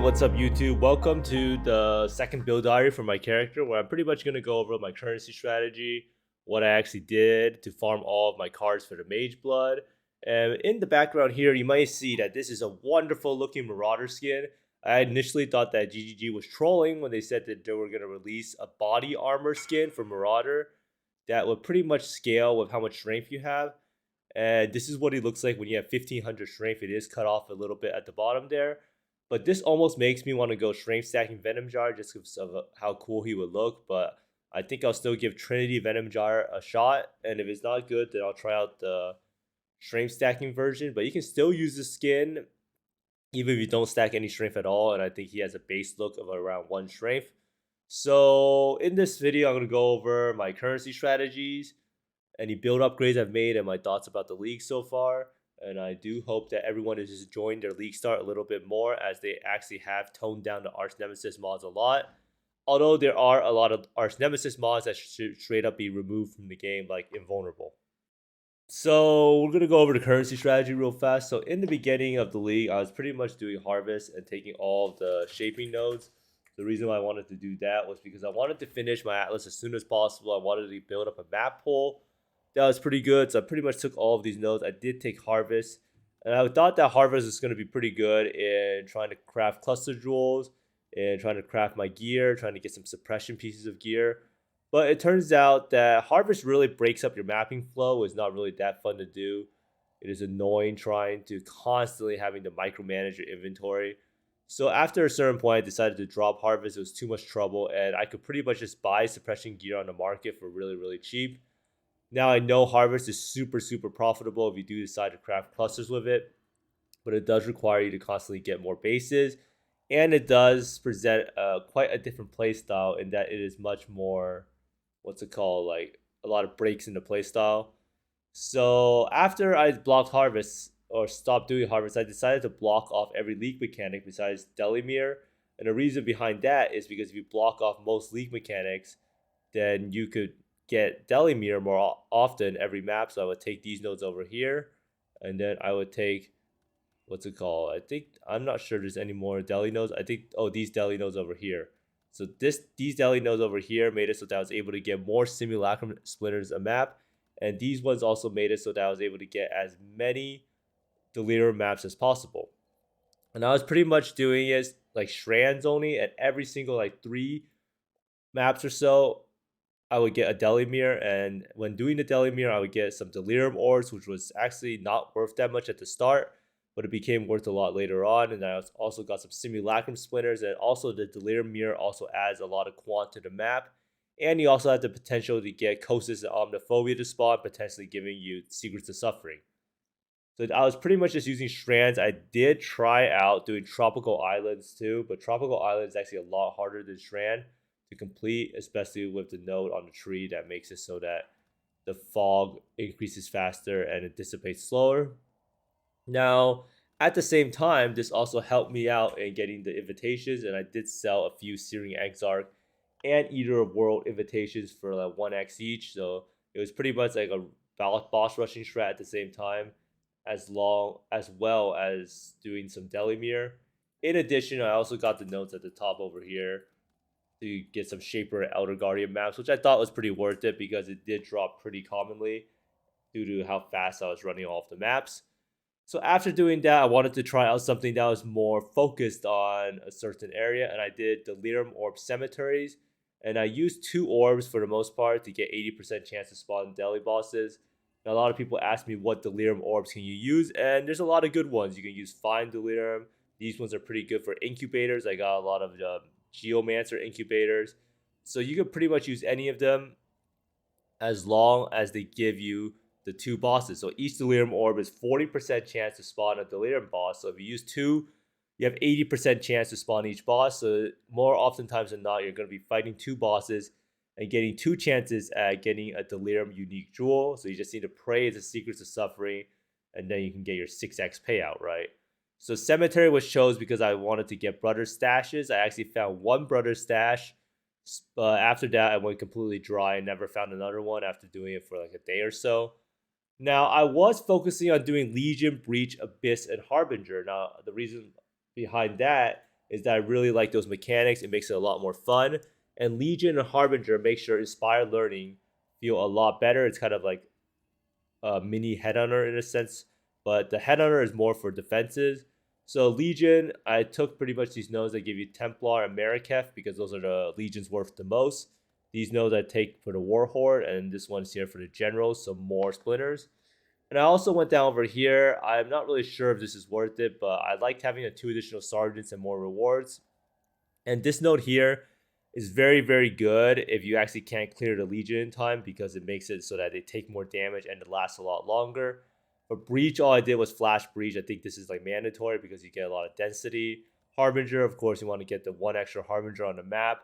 what's up YouTube? Welcome to the second build diary for my character where I'm pretty much going to go over my currency strategy, what I actually did to farm all of my cards for the Mageblood. And in the background here, you might see that this is a wonderful looking Marauder skin. I initially thought that GGG was trolling when they said that they were going to release a body armor skin for Marauder that would pretty much scale with how much strength you have. And this is what he looks like when you have 1500 strength. It is cut off a little bit at the bottom there. But this almost makes me want to go strength stacking Venom Jar just because of how cool he would look. But I think I'll still give Trinity Venom Jar a shot. And if it's not good, then I'll try out the strength stacking version. But you can still use the skin even if you don't stack any strength at all. And I think he has a base look of around 1 strength. So in this video, I'm going to go over my currency strategies, any build upgrades I've made, and my thoughts about the league so far. And I do hope that everyone is just enjoying their league start a little bit more, as they actually have toned down the Arch Nemesis mods a lot. Although there are a lot of Arch Nemesis mods that should straight up be removed from the game, like Invulnerable. So we're going to go over the currency strategy real fast. So in the beginning of the league, I was pretty much doing Harvest and taking all of the shaping nodes. The reason why I wanted to do that was because I wanted to finish my Atlas as soon as possible. I wanted to build up a map pool that was pretty good. So I pretty much took all of these nodes. I did take Harvest, and I thought that Harvest is going to be pretty good in trying to craft cluster jewels and trying to craft my gear, trying to get some suppression pieces of gear. But it turns out that Harvest really breaks up your mapping flow. It's not really that fun to do. It is annoying trying to constantly having to micromanage your inventory. So after a certain point, I decided to drop Harvest. It was too much trouble, and I could pretty much just buy suppression gear on the market for really, really cheap. Now I know Harvest is super, super profitable if you do decide to craft clusters with it, but it does require you to constantly get more bases, and it does present quite a different play style in that it is much more, what's it called, like a lot of breaks in the play style. So after I blocked Harvest or stopped doing Harvest, I decided to block off every league mechanic besides Delimir. And the reason behind that is because if you block off most league mechanics, then you could get Delimir more often every map. So I would take these nodes over here, and then I would take, what's it called? I'm not sure there's any more Deli nodes. I think, oh, these Deli nodes over here. So these Deli nodes over here made it so that I was able to get more Simulacrum Splinters a map. And these ones also made it so that I was able to get as many Delirium maps as possible. And I was pretty much doing it like strands only, and every single like 3 maps or so, I would get a Delimir, and when doing the Delimir, I would get some Delirium Orbs, which was actually not worth that much at the start, but it became worth a lot later on. And I also got some Simulacrum Splinters, and also the Delirium Mirror also adds a lot of quant to the map. And you also have the potential to get Kosis and Omniphobia to spawn, potentially giving you Secrets of Suffering. So I was pretty much just using strands. I did try out doing Tropical Islands too, but Tropical Islands is actually a lot harder than Strand to complete, especially with the node on the tree that makes it so that the fog increases faster and it dissipates slower. Now, at the same time, this also helped me out in getting the invitations, and I did sell a few Searing Exarch and Eater of World invitations for like 1x each. So it was pretty much like a boss rushing strat at the same time, as well as doing some Delimir. In addition, I also got the notes at the top over here to get some Shaper and Elder Guardian maps, which I thought was pretty worth it because it did drop pretty commonly due to how fast I was running off the maps. So after doing that, I wanted to try out something that was more focused on a certain area, and I did Delirium Orb Cemeteries, and I used 2 orbs for the most part to get 80% chance to spawn Deli bosses. Now, a lot of people ask me what Delirium Orbs can you use, and there's a lot of good ones. You can use Fine Delirium. These ones are pretty good for incubators. I got a lot of Geomancer incubators. So you can pretty much use any of them as long as they give you the 2 bosses. So each Delirium Orb is 40% chance to spawn a Delirium boss. So if you use 2, you have 80% chance to spawn each boss. So more oftentimes than not, you're going to be fighting 2 bosses and getting 2 chances at getting a Delirium unique jewel. So you just need to pray as a Secrets of Suffering, and then you can get your 6x payout, right? So Cemetery was chose because I wanted to get brother stashes. I actually found 1 brother stash. But after that, I went completely dry and never found another one after doing it for like a day or so. Now, I was focusing on doing Legion, Breach, Abyss, and Harbinger. Now, the reason behind that is that I really like those mechanics. It makes it a lot more fun. And Legion and Harbinger make sure Inspired Learning feel a lot better. It's kind of like a mini Headhunter in a sense, but the Headhunter is more for defenses. So Legion, I took pretty much these nodes that give you Templar and Mariketh because those are the Legions worth the most. These nodes I take for the Warhorde, and this one's here for the Generals, so more splinters. And I also went down over here. I'm not really sure if this is worth it, but I liked having the 2 additional sergeants and more rewards. And this node here is very, very good if you actually can't clear the Legion in time because it makes it so that they take more damage and it lasts a lot longer. For Breach, all I did was Flash Breach. I think this is like mandatory because you get a lot of density. Harbinger, of course, you want to get the 1 extra Harbinger on the map.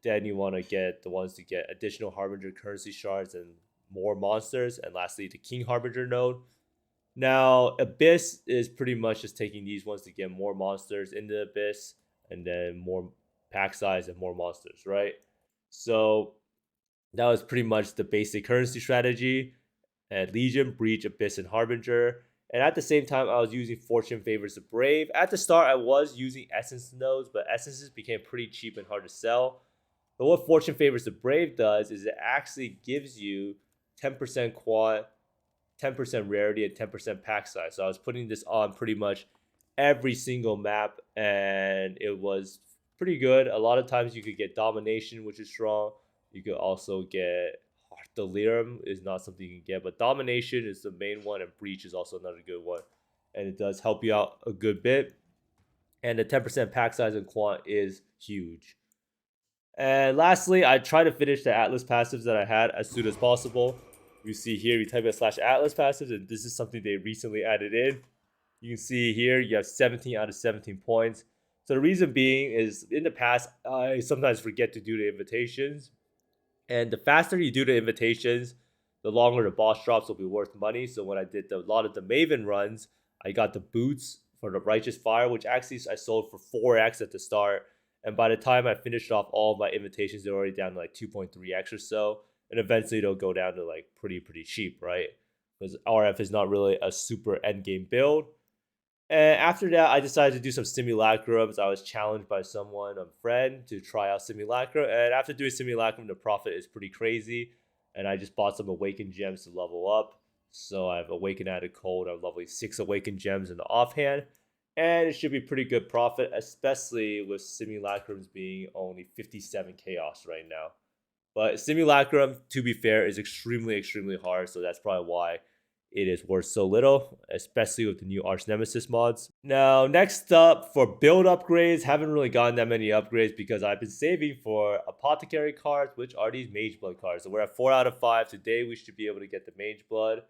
Then you want to get the ones to get additional Harbinger currency shards and more monsters. And lastly, the King Harbinger node. Now, Abyss is pretty much just taking these ones to get more monsters in the Abyss and then more pack size and more monsters, right? So that was pretty much the basic currency strategy at Legion, Breach, Abyss, and Harbinger. And at the same time, I was using Fortune Favors the Brave. At the start, I was using Essence nodes, but Essences became pretty cheap and hard to sell. But what Fortune Favors the Brave does is it actually gives you 10% quad, 10% rarity, and 10% pack size. So I was putting this on pretty much every single map, and it was pretty good. A lot of times you could get Domination, which is strong. You could also get Delirium is not something you can get, but Domination is the main one, and Breach is also another good one. And it does help you out a good bit. And the 10% pack size and quant is huge. And lastly, I try to finish the Atlas passives that I had as soon as possible. You see here, you type in /Atlas passives, and this is something they recently added in. You can see here, you have 17 out of 17 points. So the reason being is in the past, I sometimes forget to do the invitations. And the faster you do the invitations, the longer the boss drops will be worth money. So when I did a lot of the Maven runs, I got the boots for the Righteous Fire, which actually I sold for 4x at the start. And by the time I finished off all of my invitations, they're already down to like 2.3x or so. And eventually they'll go down to like pretty cheap, right? Because RF is not really a super endgame build. And after that, I decided to do some simulacrums. I was challenged by someone, a friend, to try out simulacrum. And after doing simulacrum, the profit is pretty crazy. And I just bought some awakened gems to level up. So I have awakened at a cold. I'm leveling 6 awakened gems in the offhand. And it should be pretty good profit, especially with simulacrums being only 57 chaos right now. But simulacrum, to be fair, is extremely hard. So that's probably why it is worth so little, especially with the new Arch Nemesis mods. Now, next up for build upgrades, haven't really gotten that many upgrades because I've been saving for Apothecary cards, which are these Mageblood cards. So we're at 4 out of 5. Today we should be able to get the Mageblood.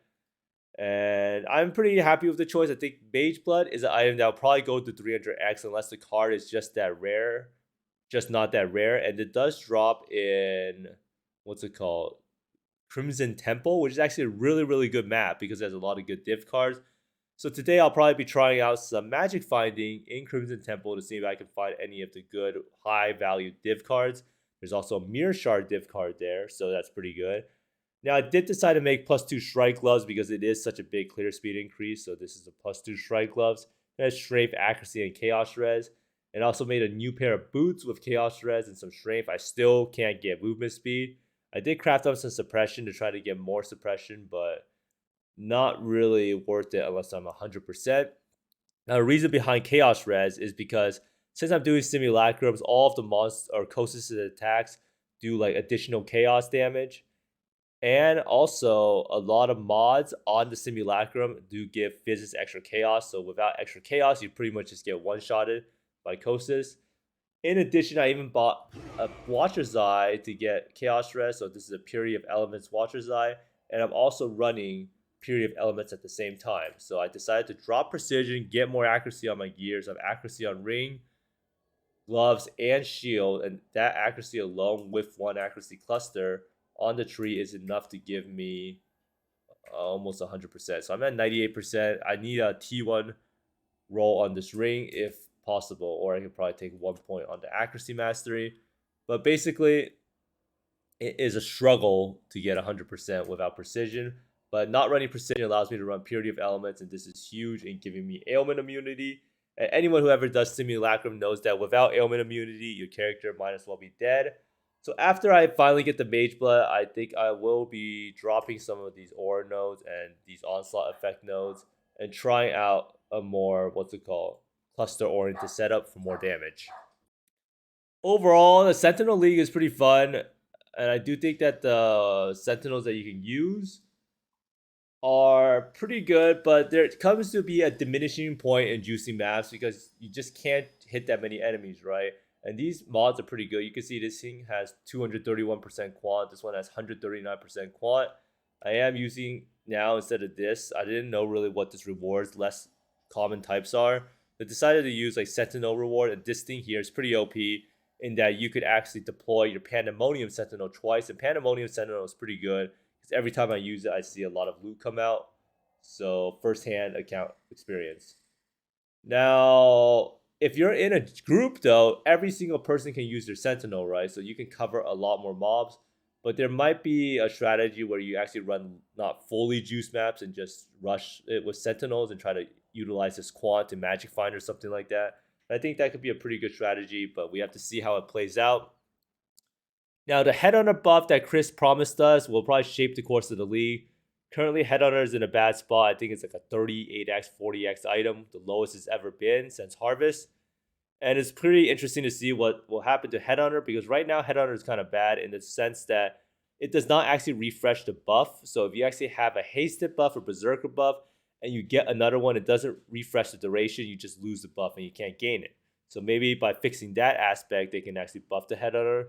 And I'm pretty happy with the choice. I think Mageblood is an item that will probably go to 300x unless the card is just that rare. Just not that rare. And it does drop in, what's it called? Crimson Temple, which is actually a really good map because there's a lot of good div cards. So today I'll probably be trying out some magic finding in Crimson Temple to see if I can find any of the good high value div cards. There's also a Mirror Shard div card there, so that's pretty good. Now I did decide to make +2 strike gloves because it is such a big clear speed increase. So this is the +2 strike gloves. It has strength, accuracy, and chaos res. And also made a new pair of boots with chaos res and some strength. I still can't get movement speed. I did craft up some suppression to try to get more suppression, but not really worth it unless I'm 100%. Now, the reason behind Chaos Res is because since I'm doing simulacrums, all of the monsters or closest attacks do like additional chaos damage. And also, a lot of mods on the simulacrum do give physics extra chaos. So without extra chaos, you pretty much just get one-shotted by Kosis. In addition, I even bought a Watcher's Eye to get Chaos Res. So this is a Purity of Elements Watcher's Eye. And I'm also running Purity of Elements at the same time. So I decided to drop Precision, get more accuracy on my gears. I have accuracy on Ring, Gloves, and Shield. And that accuracy alone with 1 accuracy cluster on the tree is enough to give me almost 100%. So I'm at 98%. I need a T1 roll on this ring if possible, or I could probably take 1 point on the accuracy mastery. But basically, it is a struggle to get 100% without precision. But not running precision allows me to run Purity of Elements, and this is huge in giving me ailment immunity. And anyone who ever does Simulacrum knows that without ailment immunity, your character might as well be dead. So after I finally get the Mage Blood, I think I will be dropping some of these Aura nodes and these Onslaught effect nodes and trying out a more, what's it called, cluster-oriented setup for more damage. Overall, the Sentinel League is pretty fun, and I do think that the Sentinels that you can use are pretty good, but there comes to be a diminishing point in juicing maps because you just can't hit that many enemies, right? And these mods are pretty good. You can see this thing has 231% quant. This one has 139% quant. I am using now instead of this. I didn't know really what this rewards less common types are. I decided to use like Sentinel reward, and this thing here is pretty OP in that you could actually deploy your Pandemonium Sentinel twice, and Pandemonium Sentinel is pretty good because every time I use it, I see a lot of loot come out. So first-hand account experience. Now, if you're in a group though, every single person can use their Sentinel, right? So you can cover a lot more mobs. But there might be a strategy where you actually run not fully juice maps and just rush it with Sentinels and try to utilize this quant to Magic Find or something like that. I think that could be a pretty good strategy, but we have to see how it plays out. Now, the Headhunter buff that Chris promised us will probably shape the course of the league. Currently, Headhunter is in a bad spot. I think it's like a 38x, 40x item, the lowest it's ever been since Harvest. And it's pretty interesting to see what will happen to Headhunter because right now Headhunter is kind of bad in the sense that it does not actually refresh the buff. So if you actually have a hasted buff or berserker buff and you get another one, it doesn't refresh the duration. You just lose the buff and you can't gain it. So maybe by fixing that aspect, they can actually buff the Headhunter.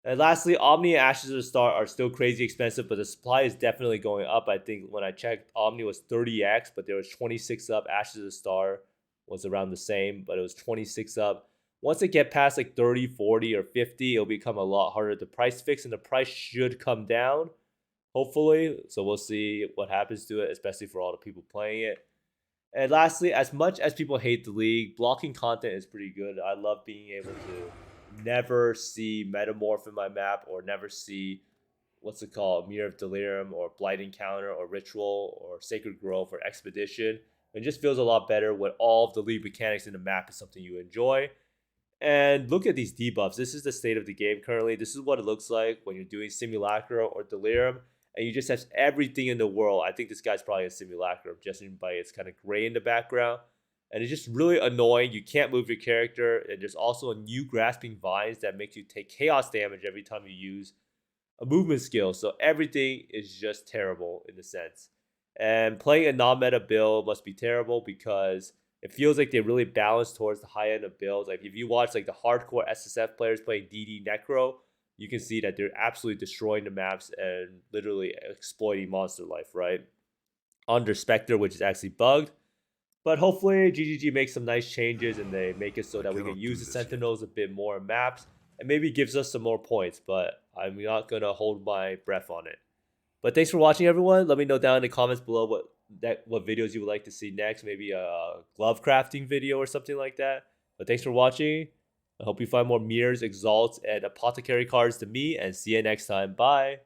And lastly, Omni and Ashes of the Star are still crazy expensive, but the supply is definitely going up. I think when I checked, Omni was 30x, but there was 26 up. Ashes of the Star was around the same, but it was 26 up. Once it get past like 30, 40, or 50, it'll become a lot harder to price fix, and the price should come down, hopefully. So we'll see what happens to it, especially for all the people playing it. And lastly, as much as people hate the league, blocking content is pretty good. I love being able to never see Metamorph in my map or never see, what's it called, Mirror of Delirium or Blight Encounter or Ritual or Sacred Grove or Expedition. It just feels a lot better when all of the league mechanics in the map is something you enjoy. And look at these debuffs. This is the state of the game currently. This is what it looks like when you're doing Simulacra or Delirium, and you just have everything in the world. I think this guy's probably a Simulacrum, just by its kind of gray in the background. And it's just really annoying. You can't move your character. And there's also a new Grasping Vines that makes you take chaos damage every time you use a movement skill. So everything is just terrible in a sense. And playing a non-meta build must be terrible because it feels like they really balance towards the high end of builds. Like if you watch like the hardcore SSF players playing DD Necro, you can see that they're absolutely destroying the maps and literally exploiting monster life, right? Under Spectre, which is actually bugged. But hopefully GGG makes some nice changes and they make it so that we can use the Sentinels a bit more in maps and maybe gives us some more points, but I'm not going to hold my breath on it. But thanks for watching, everyone. Let me know down in the comments below what videos you would like to see next. Maybe a glove crafting video or something like that. But thanks for watching. I hope you find more mirrors, exalts, and apothecary cards to me, and see you next time. Bye.